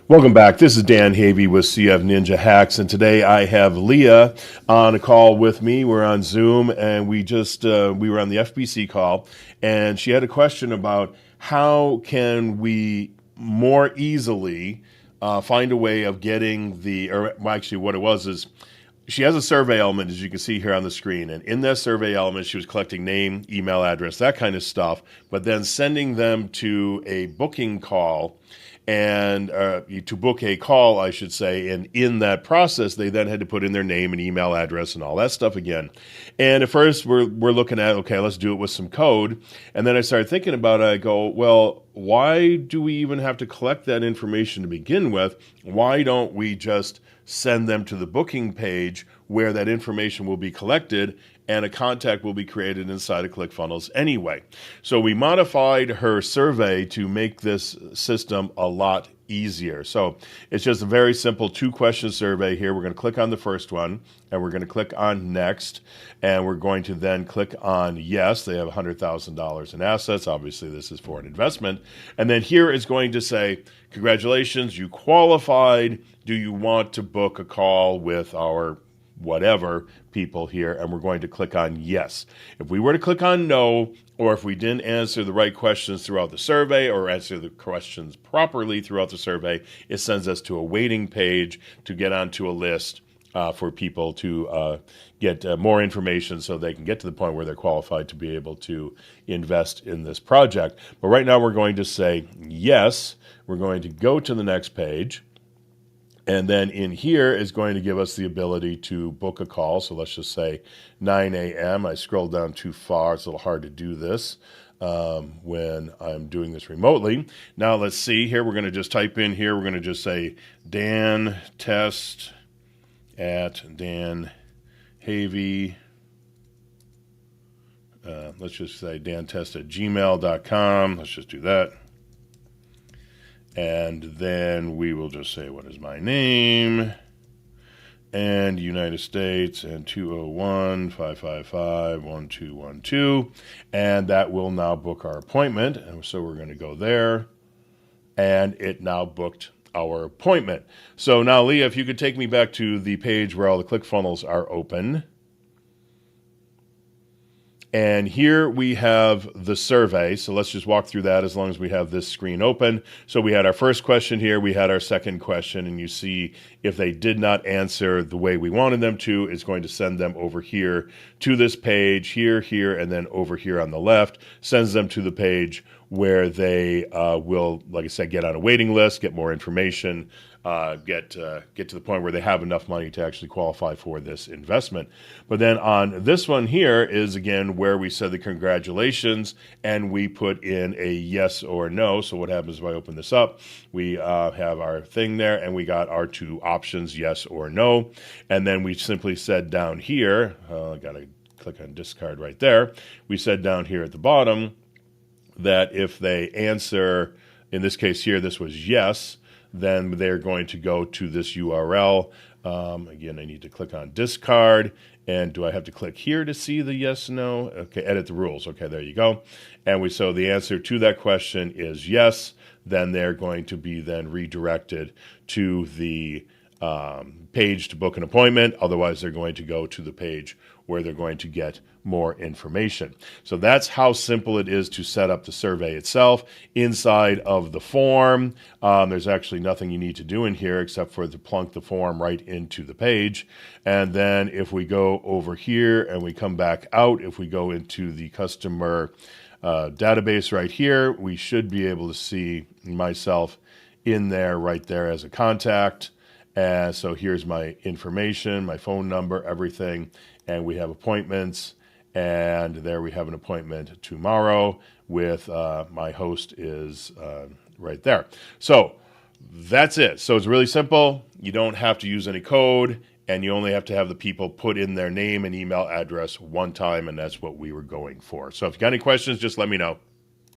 Welcome back. This is Dan Havey with CF Ninja Hacks, and today I have Leah on a call with me. We're on Zoom, and we were on the FBC call, and she had a question about how can we more easily find a way of getting actually what it was is she has a survey element, as you can see here on the screen. And in that survey element, she was collecting name, email address, that kind of stuff, but then sending them to a booking call and to book a call, I should say. And in that process, they then had to put in their name and email address and all that stuff again. And at first, we're looking at, okay, let's do it with some code. And then I started thinking about it. I go, well, why do we even have to collect that information to begin with? Why don't we just send them to the booking page where that information will be collected and a contact will be created inside of ClickFunnels anyway? So we modified her survey to make this system a lot easier. So it's just a very simple 2-question survey here. We're going to click on the first one and we're going to click on next, and we're going to then click on yes. They have $100,000 in assets. Obviously this is for an investment. And then here it's going to say, congratulations, you qualified. Do you want to book a call with our whatever people here? And we're going to click on yes. If we were to click on no, or if we didn't answer the right questions throughout the survey or answer the questions properly throughout the survey, it sends us to a waiting page to get onto a list for people to get more information so they can get to the point where they're qualified to be able to invest in this project. But right now we're going to say yes. We're going to go to the next page. And then in here is going to give us the ability to book a call. So let's just say 9 a.m. I scrolled down too far. It's a little hard to do this when I'm doing this remotely. Now let's see here. We're going to just type in here. We're going to just say Dan Test at Dan Havey. Let's just say dantest at gmail.com. Let's just do that. And then we will just say, what is my name? And United States, and 201-555-1212. And that will now book our appointment. And so we're going to go there. And it now booked our appointment. So now, Leah, if you could take me back to the page where all the ClickFunnels are open. And here we have the survey. So let's just walk through that as long as we have this screen open. So we had our first question here. We had our second question. And you see if they did not answer the way we wanted them to, it's going to send them over here to this page, here, and then over here on the left, sends them to the page where they will, like I said, get on a waiting list, get more information, get to the point where they have enough money to actually qualify for this investment. But then on this one here is, again, where we said the congratulations, and we put in a yes or no. So what happens if I open this up? We have our thing there, and we got our 2 options, yes or no. And then we simply said down here, I got to click on discard right there. We said down here at the bottom that if they answer, in this case here, this was yes, then they're going to go to this URL. Again, I need to click on discard. And do I have to click here to see the yes, no? Okay, edit the rules. Okay, there you go. And so the answer to that question is yes. Then they're going to be then redirected to the page to book an appointment. Otherwise, they're going to go to the page where they're going to get more information. So that's how simple it is to set up the survey itself. Inside of the form, there's actually nothing you need to do in here except for to plunk the form right into the page. And then if we go over here and we come back out, if we go into the customer database right here, we should be able to see myself in there right there as a contact. And so here's my information, my phone number, everything. And we have appointments. And there we have an appointment tomorrow with my host is right there. So that's it. So it's really simple. You don't have to use any code, and you only have to have the people put in their name and email address one time, and that's what we were going for. So if you got any questions, just let me know.